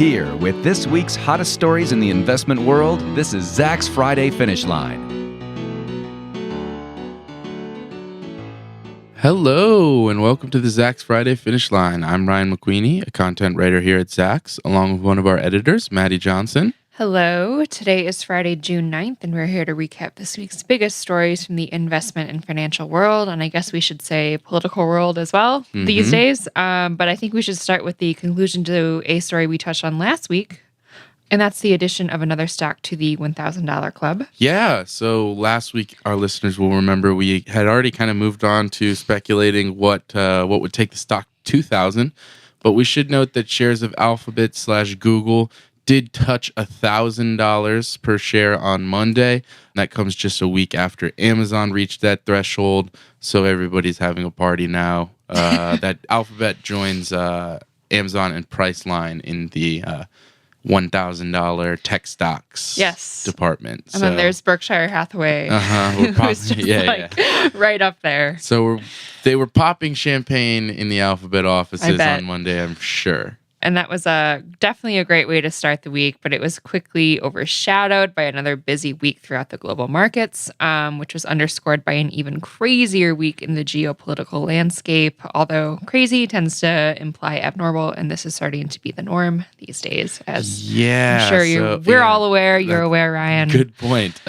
Here with this week's hottest stories in the investment world, this is Zach's Friday Finish Line. Hello, and welcome to the Zach's Friday Finish Line. I'm Ryan McQueeney, a content writer here at Zach's, along with one of our editors, Maddy Johnson. Hello, today is Friday, June 9th, and we're here to recap this week's biggest stories from the investment and financial world, and I guess we should say political world as well these days. But I think we should start with the conclusion to a story we touched on last week, and that's the addition of another stock to the $1,000 club. Yeah, so last week, our listeners will remember we had already kind of moved on to speculating what would take the stock to 2,000, but we should note that shares of Alphabet/Google did touch $1,000 per share on Monday. That comes just a week after Amazon reached that threshold, so everybody's having a party now. That Alphabet joins Amazon and Priceline in the $1,000 tech stocks department. And then there's Berkshire Hathaway, who's just right up there. So they were popping champagne in the Alphabet offices on Monday, I'm sure. And that was definitely a great way to start the week, but it was quickly overshadowed by another busy week throughout the global markets, which was underscored by an even crazier week in the geopolitical landscape, although crazy tends to imply abnormal, and this is starting to be the norm these days, as I'm sure we're all aware. You're aware, Ryan. Good point.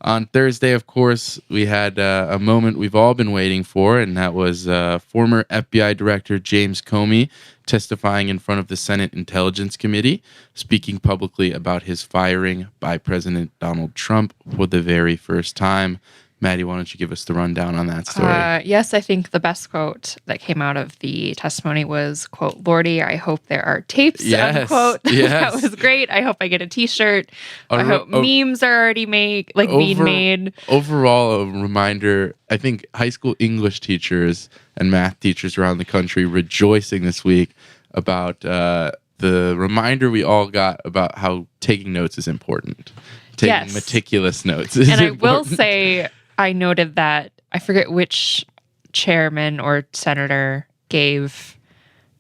On Thursday, of course, we had a moment we've all been waiting for, and that was former FBI Director James Comey testifying in front of the Senate Intelligence Committee, speaking publicly about his firing by President Donald Trump for the very first time. Maddie, why don't you give us the rundown on that story? Yes, I think the best quote that came out of the testimony was, quote, "Lordy, I hope there are tapes," unquote. That was great. I hope I get a t-shirt. I hope memes are already being made. Overall, a reminder, I think high school English teachers and math teachers around the country rejoicing this week about the reminder we all got about how taking notes is important. Taking meticulous notes is important. I will say, I noted that I forget which chairman or senator gave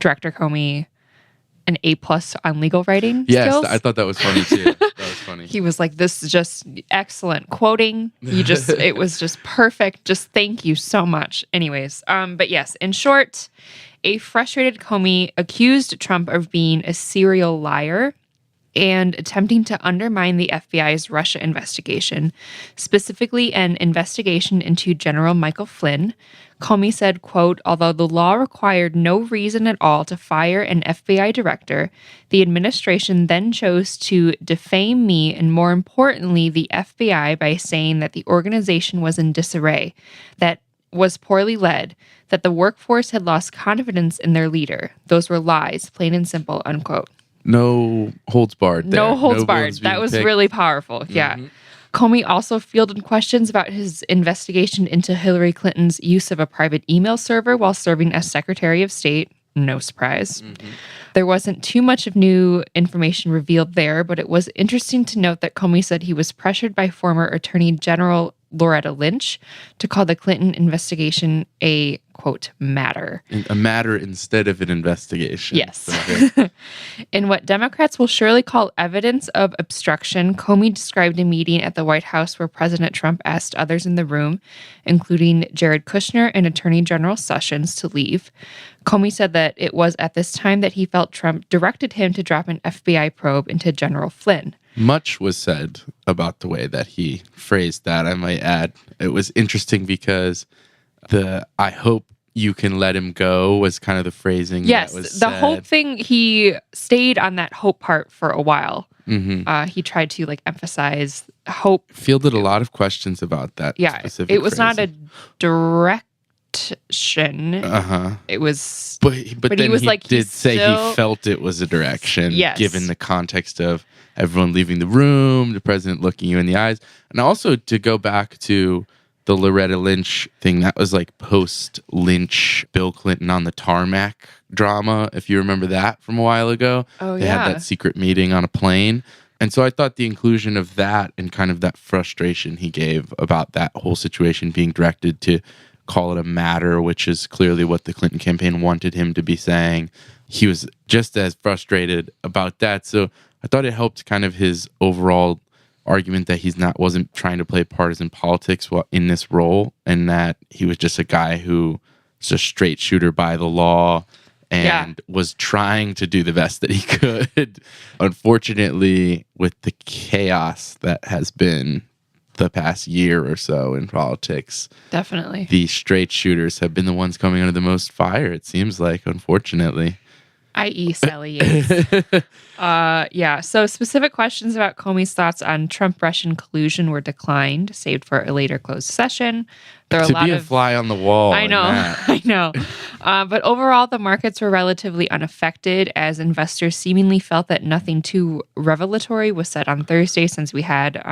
Director Comey an A+ on legal writing skills. I thought that was funny too. That was funny. He was like, "This is just excellent quoting. It was just perfect. Just thank you so much." Anyways, but yes, in short, a frustrated Comey accused Trump of being a serial liar and attempting to undermine the FBI's Russia investigation, specifically an investigation into General Michael Flynn. Comey said, quote, "Although the law required no reason at all to fire an FBI director, the administration then chose to defame me and, more importantly, the FBI by saying that the organization was in disarray, that was poorly led, that the workforce had lost confidence in their leader. Those were lies, plain and simple," unquote. No holds barred there. No holds barred. That was really powerful. Yeah. Comey also fielded questions about his investigation into Hillary Clinton's use of a private email server while serving as Secretary of State. No surprise. There wasn't too much of new information revealed there, but it was interesting to note that Comey said he was pressured by former Attorney General Loretta Lynch to call the Clinton investigation a, quote, matter. A matter instead of an investigation. Yes. In what Democrats will surely call evidence of obstruction, Comey described a meeting at the White House where President Trump asked others in the room, including Jared Kushner and Attorney General Sessions, to leave. Comey said that it was at this time that he felt Trump directed him to drop an FBI probe into General Flynn. Much was said about the way that he phrased that, I might add. It was interesting because "I hope you can let him go" was kind of the phrasing that was said. The hope thing, he stayed on that hope part for a while. He tried to emphasize hope. Fielded a lot of questions about that specific it was phrasing. Not a direction. It was... But then he was did say he felt it was a direction, given the context of everyone leaving the room, the president looking you in the eyes. And also to go back to the Loretta Lynch thing, that was post-Lynch Bill Clinton on the tarmac drama, if you remember that from a while ago. They had that secret meeting on a plane. And so I thought the inclusion of that and kind of that frustration he gave about that whole situation being directed to call it a matter, which is clearly what the Clinton campaign wanted him to be saying. He was just as frustrated about that. So I thought it helped kind of his overall argument that wasn't trying to play partisan politics in this role, and that he was just a guy who was a straight shooter by the law and was trying to do the best that he could. Unfortunately, with the chaos that has been the past year or so in politics, definitely the straight shooters have been the ones coming under the most fire, it seems like, unfortunately. i.e. Sally Yates. So specific questions about Comey's thoughts on Trump-Russian collusion were declined, saved for a later closed session. There are to be a fly on the wall. I know, I know. But overall, the markets were relatively unaffected as investors seemingly felt that nothing too revelatory was said on Thursday, since we had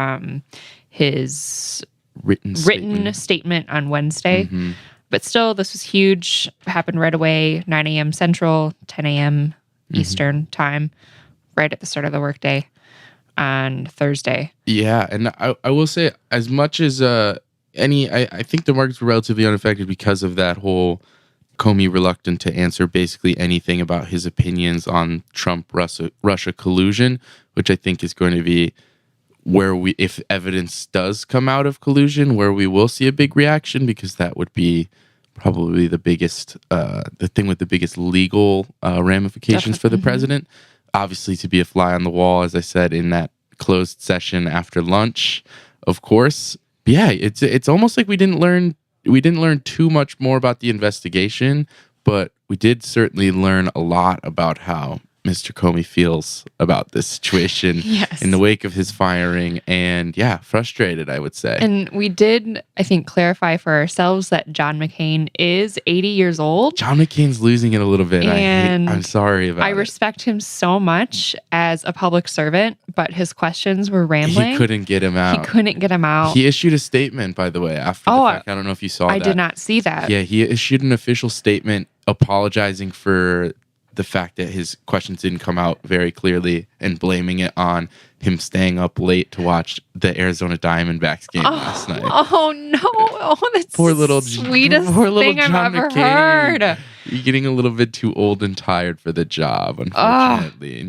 his written statement on Wednesday. Mm-hmm. But still, this was huge. Happened right away, 9 a.m. Central, 10 a.m. Eastern time, right at the start of the workday on Thursday. Yeah, and I will say, as much as I think the markets were relatively unaffected because of that whole Comey reluctant to answer basically anything about his opinions on Trump-Russia collusion, which I think is going to be where if evidence does come out of collusion, where we will see a big reaction, because that would be probably the biggest, the thing with the biggest legal ramifications for the president. Obviously, to be a fly on the wall, as I said, in that closed session after lunch, of course. But yeah, it's almost like we didn't learn too much more about the investigation, but we did certainly learn a lot about how Mr. Comey feels about this situation in the wake of his firing, and frustrated, I would say. And we did, I think, clarify for ourselves that John McCain is 80 years old. John McCain's losing it a little bit. And I'm sorry about it. I respect him so much as a public servant, but his questions were rambling. He couldn't get him out. He issued a statement, by the way, after the fact. I don't know if you saw that. I did not see that. Yeah, he issued an official statement apologizing for the fact that his questions didn't come out very clearly and blaming it on him staying up late to watch the Arizona Diamondbacks game last night. Oh no! Oh, that's poor little sweetest poor little thing I've John ever McCain. heard. You're getting a little bit too old and tired for the job, unfortunately.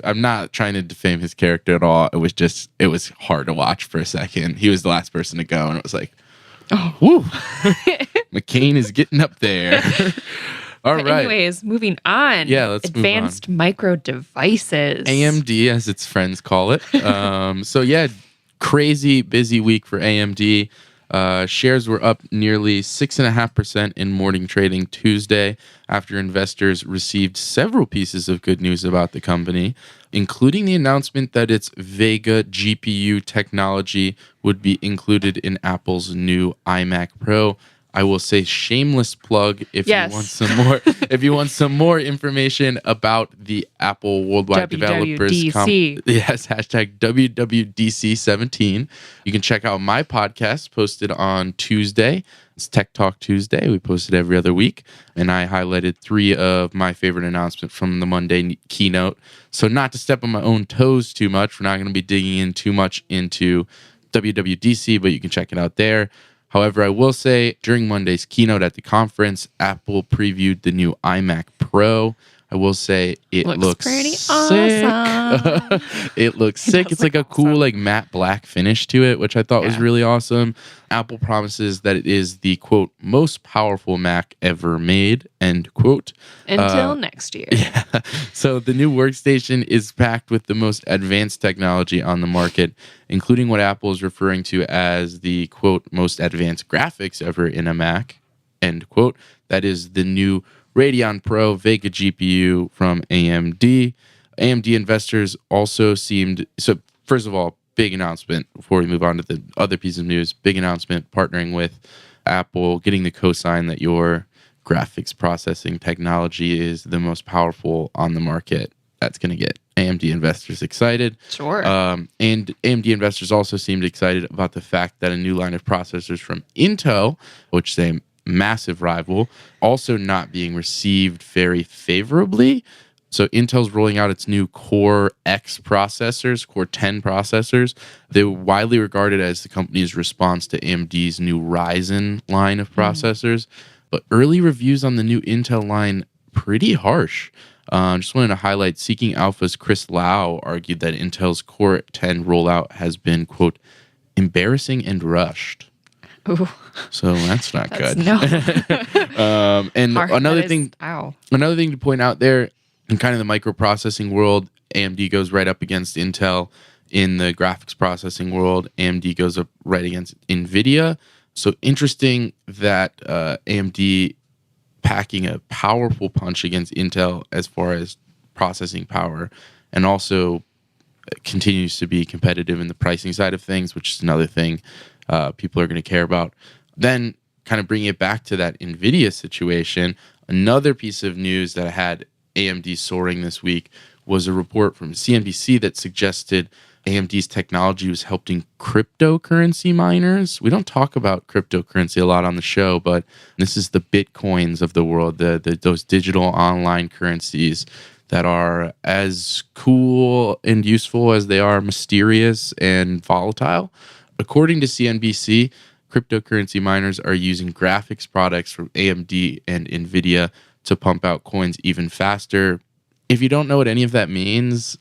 I'm not trying to defame his character at all. It was hard to watch for a second. He was the last person to go, and it was like, whoo, McCain is getting up there. All right. Anyways, moving on. Yeah, let's move on. Advanced micro devices. AMD, as its friends call it. Crazy busy week for AMD. Shares were up nearly 6.5% in morning trading Tuesday after investors received several pieces of good news about the company, including the announcement that its Vega GPU technology would be included in Apple's new iMac Pro. I will say shameless plug if you want some more. If you want some more information about the Apple Worldwide Developers hashtag WWDC17. You can check out my podcast posted on Tuesday. It's Tech Talk Tuesday. We post it every other week, and I highlighted 3 of my favorite announcements from the Monday keynote. So not to step on my own toes too much, we're not going to be digging in too much into WWDC, but you can check it out there. However, I will say during Monday's keynote at the conference, Apple previewed the new iMac Pro. I will say it looks pretty sick. awesome. It looks sick. It's like a cool matte black finish to it, which I thought was really awesome. Apple promises that it is the, quote, most powerful Mac ever made, end quote. Until next year. Yeah. So the new workstation is packed with the most advanced technology on the market, including what Apple is referring to as the, quote, most advanced graphics ever in a Mac, end quote. That is the new Radeon Pro Vega GPU from AMD. AMD investors also seemed... So, first of all, big announcement before we move on to the other piece of news. Big announcement partnering with Apple, getting the cosign that your graphics processing technology is the most powerful on the market. That's going to get AMD investors excited. Sure. And AMD investors also seemed excited about the fact that a new line of processors from Intel, which they massive rival, also not being received very favorably. So Intel's rolling out its new Core X processors, Core 10 processors. They were widely regarded as the company's response to AMD's new Ryzen line of processors. But early reviews on the new Intel line, pretty harsh. Just wanted to highlight Seeking Alpha's Chris Lau argued that Intel's Core 10 rollout has been, quote, embarrassing and rushed. Ooh. So that's not good. No. And another thing to point out there, in kind of the microprocessing world, AMD goes right up against Intel. In the graphics processing world, AMD goes up right against NVIDIA. So interesting that AMD packing a powerful punch against Intel as far as processing power, and also continues to be competitive in the pricing side of things, which is another thing people are going to care about. Then kind of bringing it back to that NVIDIA situation, another piece of news that had AMD soaring this week was a report from CNBC that suggested AMD's technology was helping cryptocurrency miners. We don't talk about cryptocurrency a lot on the show, but this is the Bitcoins of the world, those digital online currencies that are as cool and useful as they are mysterious and volatile. According to CNBC, cryptocurrency miners are using graphics products from AMD and NVIDIA to pump out coins even faster. If you don't know what any of that means,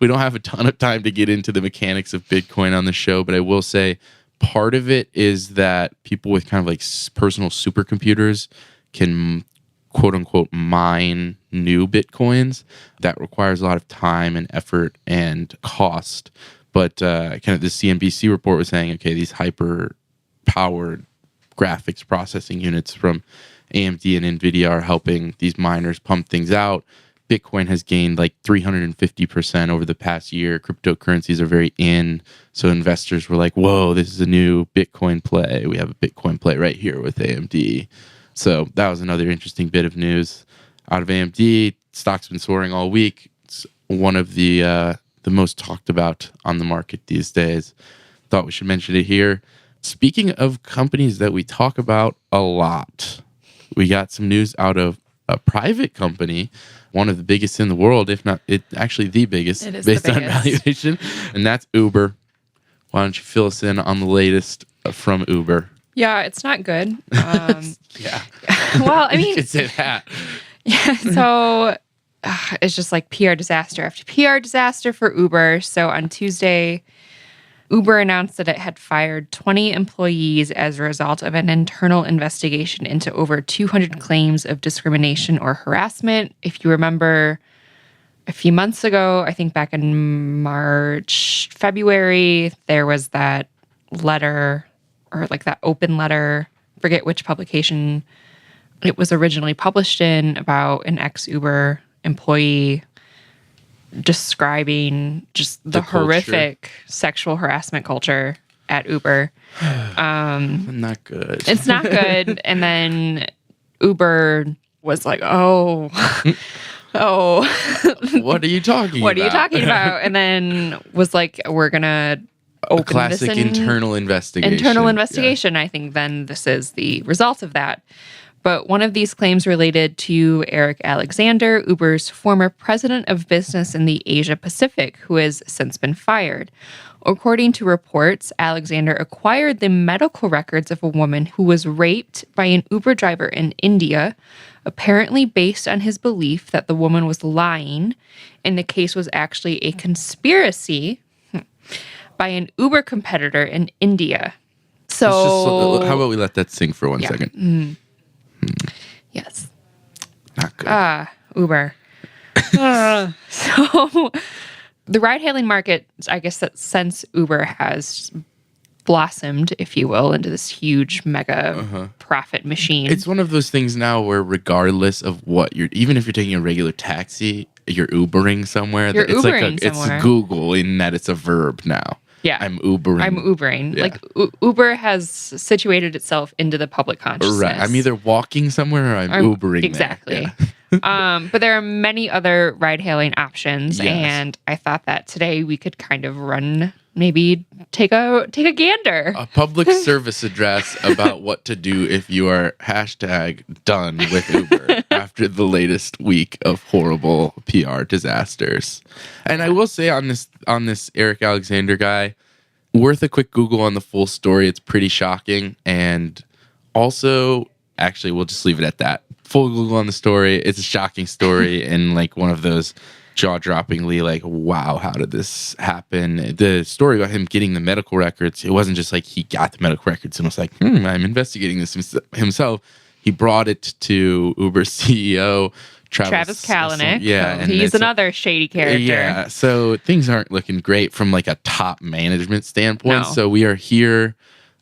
we don't have a ton of time to get into the mechanics of Bitcoin on the show, but I will say part of it is that people with kind of like personal supercomputers can quote unquote mine new Bitcoins. That requires a lot of time and effort and cost. But kind of the CNBC report was saying, okay, these hyper powered graphics processing units from AMD and NVIDIA are helping these miners pump things out. Bitcoin has gained like 350% over the past year. Cryptocurrencies are very in. So investors were like, whoa, this is a new Bitcoin play. We have a Bitcoin play right here with AMD. So that was another interesting bit of news out of AMD. Stock's been soaring all week. It's one of the most talked about on the market these days. Thought we should mention it here. Speaking of companies that we talk about a lot, we got some news out of a private company, one of the biggest in the world, if not actually the biggest, based on valuation, and that's Uber. Why don't you fill us in on the latest from Uber? Yeah, it's not good. Yeah. Well, I mean, you could say that. Yeah, so it's just like PR disaster after PR disaster for Uber. So on Tuesday, Uber announced that it had fired 20 employees as a result of an internal investigation into over 200 claims of discrimination or harassment. If you remember a few months ago, I think back in February, there was that letter or like that open letter, forget which publication it was originally published in, about an ex-Uber employee describing just the horrific sexual harassment culture at Uber. Not good. It's not good. And then Uber was like, oh. What are you talking about? And then was like, we're going to open classic this internal investigation. Internal investigation. Yeah. I think then this is the result of that. But one of these claims related to Eric Alexander, Uber's former president of business in the Asia Pacific, who has since been fired. According to reports, Alexander acquired the medical records of a woman who was raped by an Uber driver in India, apparently based on his belief that the woman was lying, and the case was actually a conspiracy by an Uber competitor in India. So, how about we let that sink for one second? Mm. Yes. Not good. Uber. So the ride-hailing market, I guess that since Uber has blossomed, if you will, into this huge mega profit machine. It's one of those things now where regardless of what even if you're taking a regular taxi, you're Ubering somewhere. It's Google in that it's a verb now. Yeah. I'm Ubering. Yeah. Like Uber has situated itself into the public consciousness. Right. I'm either walking somewhere or I'm Ubering. Exactly. But there are many other ride-hailing options. Yes. And I thought that today we could kind of maybe take a gander. A public service address about what to do if you are #done with Uber after the latest week of horrible PR disasters. And I will say on this Eric Alexander guy, worth a quick Google on the full story. It's pretty shocking. And also, actually, we'll just leave it at that. Full Google on the story. It's a shocking story and like one of those jaw-droppingly like, wow, how did this happen? The story about him getting the medical records, it wasn't just like he got the medical records and was like, I'm investigating this himself. He brought it to Uber CEO Travis Kalanick. Yeah, and he's another shady character. Yeah, so things aren't looking great from like a top management standpoint. No. So we are here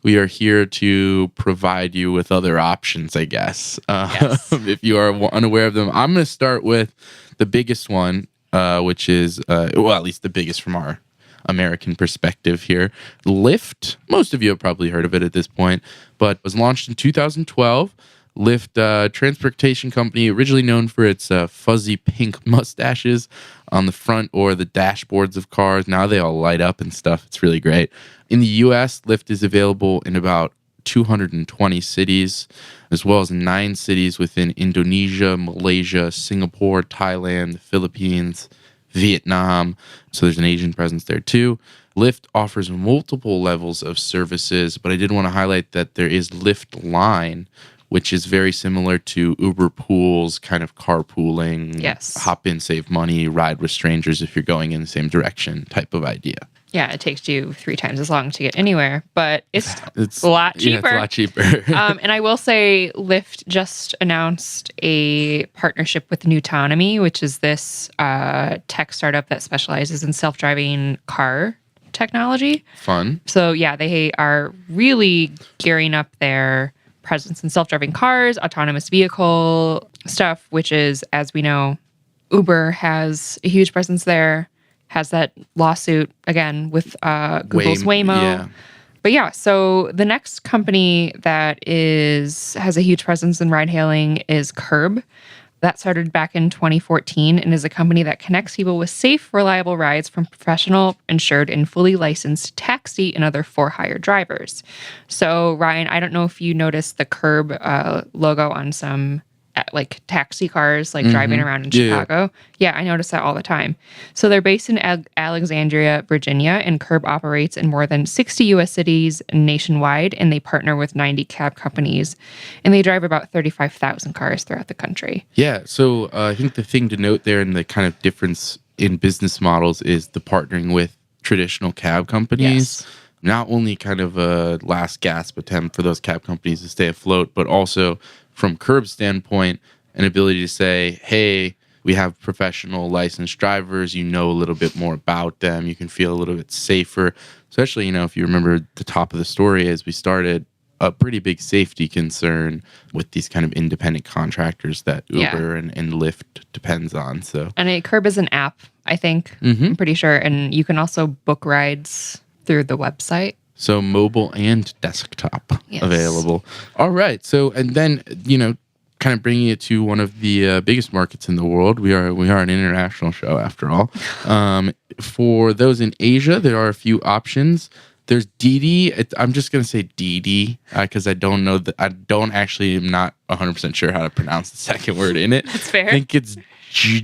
to provide you with other options, I guess, Yes. if you are unaware of them. I'm going to start with the biggest one, which is, at least the biggest from our American perspective here. Lyft. Most of you have probably heard of it at this point, but was launched in 2012. Lyft, transportation company, originally known for its fuzzy pink mustaches on the front or the dashboards of cars. Now they all light up and stuff. It's really great. In the U.S., Lyft is available in about 220 cities, as well as 9 cities within Indonesia, Malaysia, Singapore, Thailand, the Philippines, Vietnam. So there's an Asian presence there too. Lyft offers multiple levels of services, but I did want to highlight that there is Lyft Line, which is very similar to Uber Pools, kind of carpooling, Yes. hop in, save money, ride with strangers if you're going in the same direction type of idea. Yeah, it takes you 3 times as long to get anywhere, but it's a lot cheaper. Yeah, it's a lot cheaper. And I will say Lyft just announced a partnership with Newtonomy, which is this tech startup that specializes in self-driving car technology. Fun. So yeah, they are really gearing up their presence in self-driving cars, autonomous vehicle stuff, which is, as we know, Uber has a huge presence there, has that lawsuit again with Google's Waymo. Yeah. But yeah, so the next company that has a huge presence in ride hailing is Curb. That started back in 2014 and is a company that connects people with safe, reliable rides from professional, insured, and fully licensed taxi and other for-hire drivers. So, Ryan, I don't know if you noticed the Curb logo on some like taxi cars, like driving around in Chicago. Yeah, I notice that all the time. So they're based in Alexandria, Virginia, and Curb operates in more than 60 U.S. cities nationwide, and they partner with 90 cab companies, and they drive about 35,000 cars throughout the country. Yeah, so I think the thing to note there and the kind of difference in business models is the partnering with traditional cab companies. Yes. Not only kind of a last gasp attempt for those cab companies to stay afloat, but also from Curb's standpoint, an ability to say, hey, we have professional licensed drivers, you know a little bit more about them, you can feel a little bit safer. Especially, if you remember the top of the story as we started, a pretty big safety concern with these kind of independent contractors that Uber and Lyft depends on. So, and Curb is an app, I think, I'm pretty sure, and you can also book rides through the website. So mobile and desktop Yes. available. All right. So, and then, kind of bringing it to one of the biggest markets in the world. We are an international show after all. For those in Asia, there are a few options. There's Didi. I'm just going to say Didi because I don't know that. I don't actually am not 100% sure how to pronounce the second word in it. That's fair. I think it's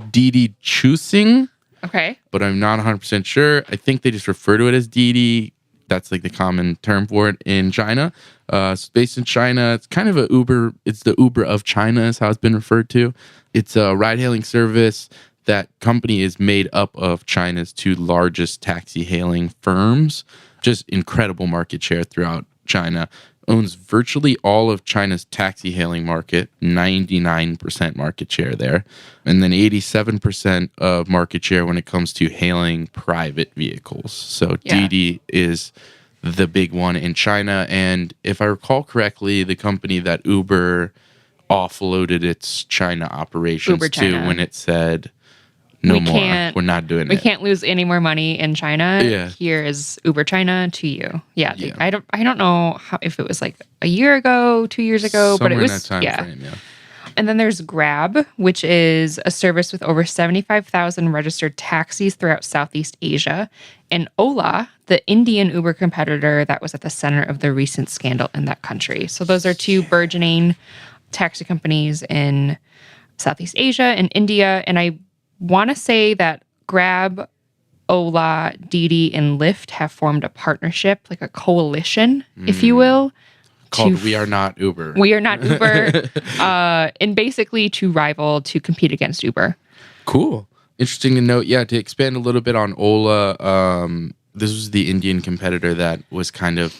Didi Choosing. Okay. But I'm not 100% sure. I think they just refer to it as Didi. That's like the common term for it in China. It's based in China. It's kind of a Uber. It's the Uber of China is how it's been referred to. It's a ride-hailing service. That company is made up of China's 2 largest taxi-hailing firms. Just incredible market share throughout China. Owns virtually all of China's taxi-hailing market, 99% market share there. And then 87% of market share when it comes to hailing private vehicles. So Didi is the big one in China. And if I recall correctly, the company that Uber offloaded its China operations to when it said, no more. We're not doing it. We can't lose any more money in China. Yeah. Here is Uber China to you. Yeah. I don't know if it was like a year ago, 2 years ago, Somewhere but it was in that time frame, yeah. And then there's Grab, which is a service with over 75,000 registered taxis throughout Southeast Asia, and Ola, the Indian Uber competitor that was at the center of the recent scandal in that country. So those are 2 burgeoning taxi companies in Southeast Asia and India. And I want to say that Grab, Ola, Didi, and Lyft have formed a partnership, like a coalition, if you will. Called We Are Not Uber. We Are Not Uber. And basically to compete against Uber. Cool. Interesting to note. Yeah, to expand a little bit on Ola, this was the Indian competitor that was kind of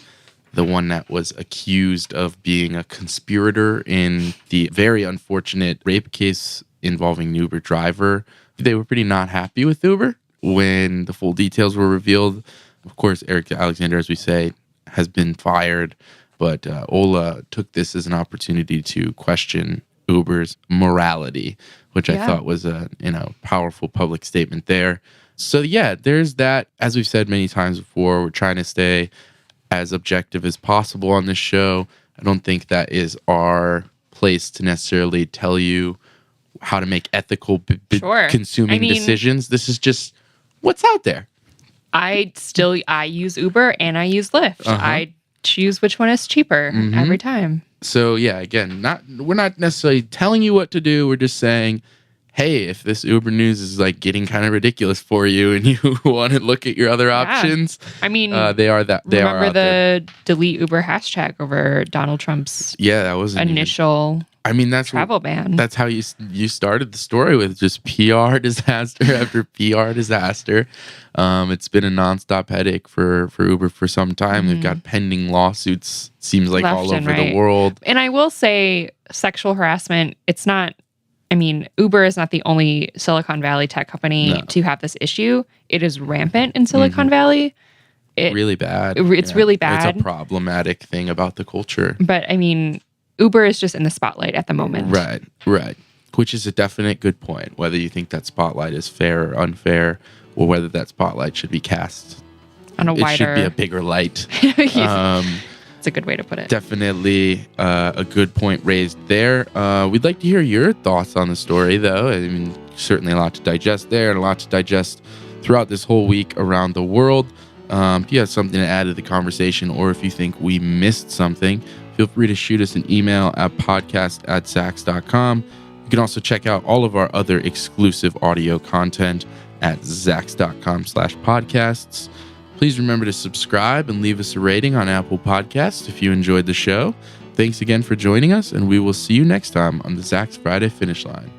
the one that was accused of being a conspirator in the very unfortunate rape case involving an Uber driver. They were pretty not happy with Uber when the full details were revealed. Of course, Eric Alexander, as we say, has been fired, but Ola took this as an opportunity to question Uber's morality, which I thought was a powerful public statement there. So yeah, there's that. As we've said many times before, we're trying to stay as objective as possible on this show. I don't think that is our place to necessarily tell you how to make ethical consuming decisions. This is just what's out there. I use Uber and I use Lyft. I choose which one is cheaper every time. So yeah, again, we're not necessarily telling you what to do. We're just saying, hey, if this Uber news is like getting kind of ridiculous for you and you want to look at your other options, I mean, remember the delete Uber hashtag over Donald Trump's that was initial that's travel ban. That's how you started the story, with just PR disaster after PR disaster. It's been a nonstop headache for Uber for some time. They've got pending lawsuits, seems like left all over right. the world. And I will say, sexual harassment, it's not, Uber is not the only Silicon Valley tech company to have this issue. It is rampant in Silicon Valley. Really bad. It's really bad. It's a problematic thing about the culture. But Uber is just in the spotlight at the moment. Right. Which is a definite good point. Whether you think that spotlight is fair or unfair, or whether that spotlight should be cast on a wider... It should be a bigger light. It's a good way to put it. Definitely a good point raised there. We'd like to hear your thoughts on the story, though. Certainly a lot to digest there, and a lot to digest throughout this whole week around the world. If you have something to add to the conversation, or if you think we missed something, feel free to shoot us an email at podcast@zax.com. You can also check out all of our other exclusive audio content at zax.com/podcasts. Please remember to subscribe and leave us a rating on Apple Podcasts if you enjoyed the show. Thanks again for joining us, and we will see you next time on the Zax Friday Finish Line.